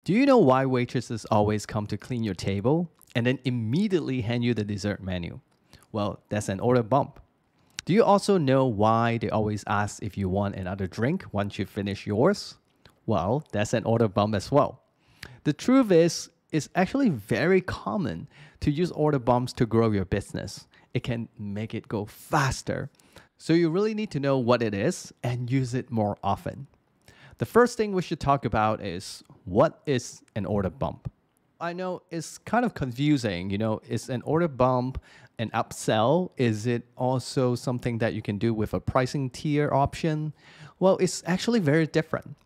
Do you know why waitresses always come to clean your table and then immediately hand you the dessert menu? Well, that's an order bump. Do you also know why they always ask if you want another drink once you finish yours? Well, that's an order bump as well. The truth is, it's actually very common to use order bumps to grow your business. It can make it go faster. So you really need to know what it is and use it more often. The first thing we should talk about is what is an order bump? I know it's kind of confusing. Is an order bump an upsell? Is it also something that you can do with a pricing tier option? Well, it's actually very different.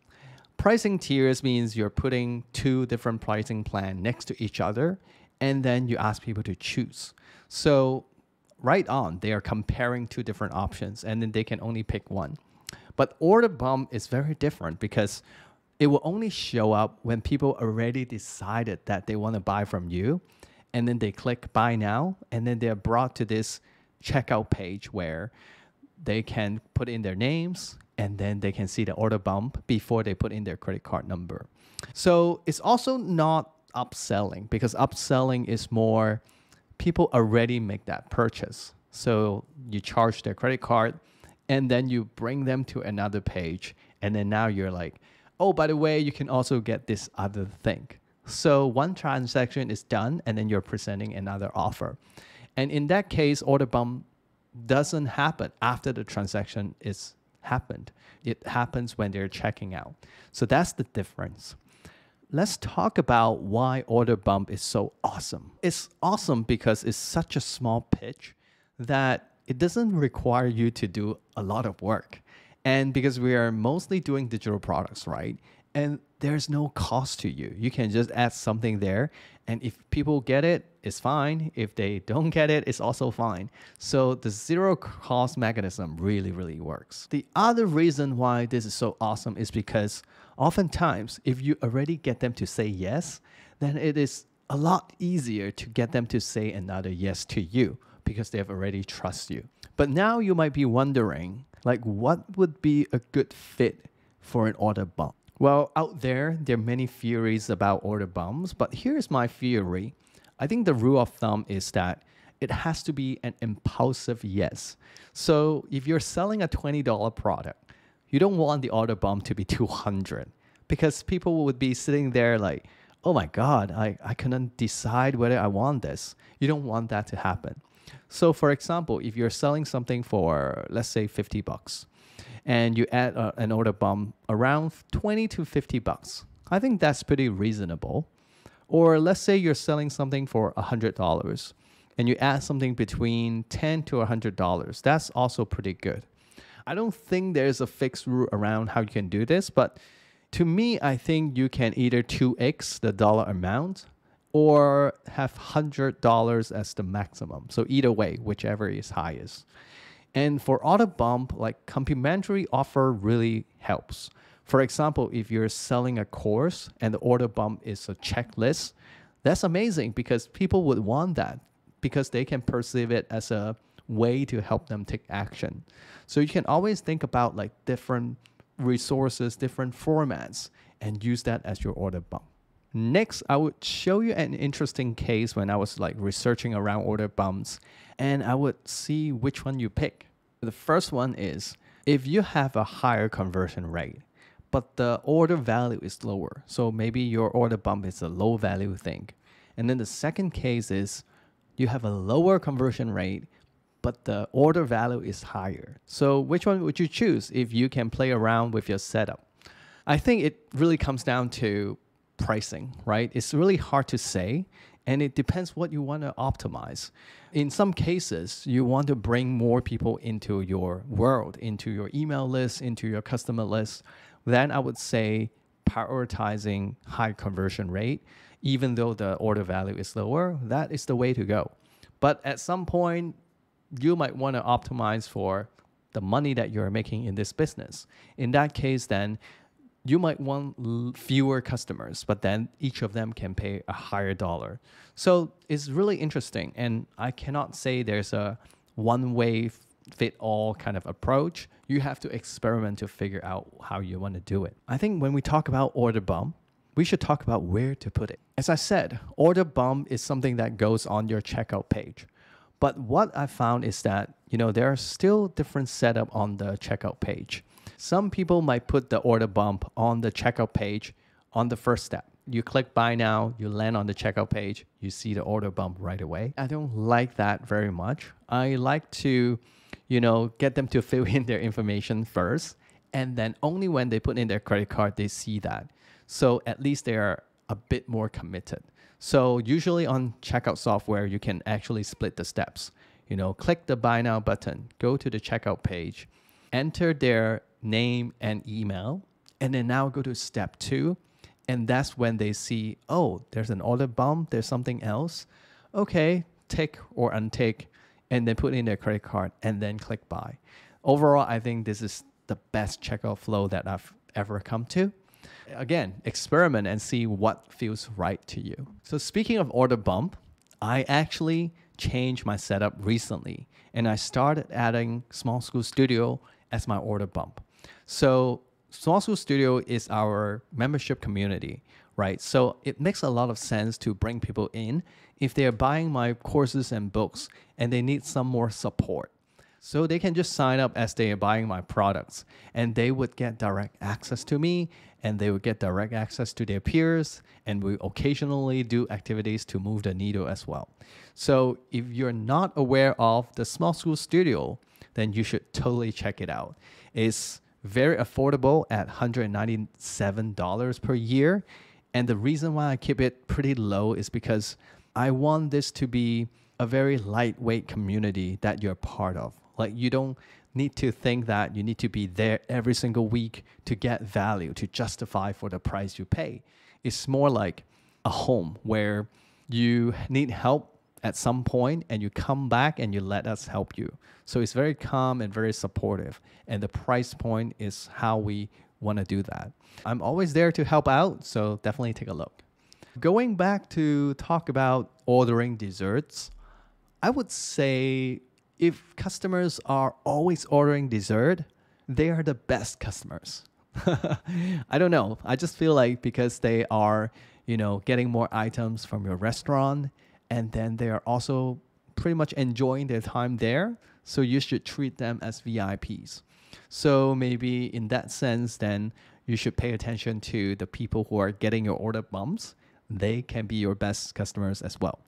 Pricing tiers means you're putting two different pricing plans next to each other, and then you ask people to choose. So right on, they are comparing two different options, and then they can only pick one. But order bump is very different because it will only show up when people already decided that they want to buy from you. And then they click buy now. And then they're brought to this checkout page where they can put in their names and then they can see the order bump before they put in their credit card number. So it's also not upselling because upselling is more people already make that purchase. So you charge their credit card and then you bring them to another page. And then now you're like, oh, by the way, you can also get this other thing. So one transaction is done and then you're presenting another offer. And in that case, order bump doesn't happen after the transaction is happened. It happens when they're checking out. So that's the difference. Let's talk about why order bump is so awesome. It's awesome because it's such a small pitch that it doesn't require you to do a lot of work. And because we are mostly doing digital products, right? And there's no cost to you. You can just add something there. And if people get it, it's fine. If they don't get it, it's also fine. So the zero cost mechanism really, really works. The other reason why this is so awesome is because oftentimes, if you already get them to say yes, then it is a lot easier to get them to say another yes to you because they have already trust you. But now you might be wondering, like, what would be a good fit for an order bump? Well, out there are many theories about order bumps, but here's my theory. I think the rule of thumb is that it has to be an impulsive yes. So if you're selling a $20 product, you don't want the order bump to be 200 because people would be sitting there like, oh my God, I couldn't decide whether I want this. You don't want that to happen. So for example, if you're selling something for, let's say $50 and you add an order bump around 20 to $50, I think that's pretty reasonable. Or let's say you're selling something for $100 and you add something between $10 to $100. That's also pretty good. I don't think there's a fixed rule around how you can do this, but to me, I think you can either 2x the dollar amount or have $100 as the maximum. So either way, whichever is highest. And for order bump, like complimentary offer really helps. For example, if you're selling a course and the order bump is a checklist, that's amazing because people would want that because they can perceive it as a way to help them take action. So you can always think about like different resources, different formats, and use that as your order bump. Next, I would show you an interesting case when I was like researching around order bumps, and I would see which one you pick. The first one is if you have a higher conversion rate, but the order value is lower. So maybe your order bump is a low value thing. And then the second case is you have a lower conversion rate, but the order value is higher. So which one would you choose if you can play around with your setup? I think it really comes down to pricing, right? It's really hard to say, and it depends what you want to optimize. In some cases, you want to bring more people into your world, into your email list, into your customer list. Then I would say prioritizing high conversion rate, even though the order value is lower, that is the way to go. But at some point, you might want to optimize for the money that you're making in this business. In that case, then you might want fewer customers, but then each of them can pay a higher dollar. So it's really interesting. And I cannot say there's a one-way fit all kind of approach. You have to experiment to figure out how you want to do it. I think when we talk about order bump, we should talk about where to put it. As I said, order bump is something that goes on your checkout page. But what I found is that, there are still different setup on the checkout page. Some people might put the order bump on the checkout page on the first step. You click buy now, you land on the checkout page, you see the order bump right away. I don't like that very much. I like to, get them to fill in their information first. And then only when they put in their credit card, they see that. So at least they are a bit more committed. So usually on checkout software, you can actually split the steps. Click the buy now button, go to the checkout page, enter their name and email, and then now go to step 2. And that's when they see, oh, there's an order bump, there's something else. Okay, tick or untick, and then put in their credit card and then click buy. Overall, I think this is the best checkout flow that I've ever come to. Again, experiment and see what feels right to you. So speaking of order bump, I actually changed my setup recently and I started adding Small School Studio as my order bump. So Small School Studio is our membership community, right? So it makes a lot of sense to bring people in if they're buying my courses and books and they need some more support. So they can just sign up as they are buying my products and they would get direct access to me and they would get direct access to their peers, and we occasionally do activities to move the needle as well. So if you're not aware of the Small School Studio, then you should totally check it out. It's very affordable at $197 per year. And the reason why I keep it pretty low is because I want this to be a very lightweight community that you're part of. Like, you don't need to think that you need to be there every single week to get value, to justify for the price you pay. It's more like a home where you need help at some point and you come back and you let us help you. So it's very calm and very supportive. And the price point is how we want to do that. I'm always there to help out, so definitely take a look. Going back to talk about ordering desserts, I would say if customers are always ordering dessert, they are the best customers. I don't know. I just feel like because they are, getting more items from your restaurant, and then they are also pretty much enjoying their time there. So you should treat them as VIPs. So maybe in that sense, then you should pay attention to the people who are getting your order bumps. They can be your best customers as well.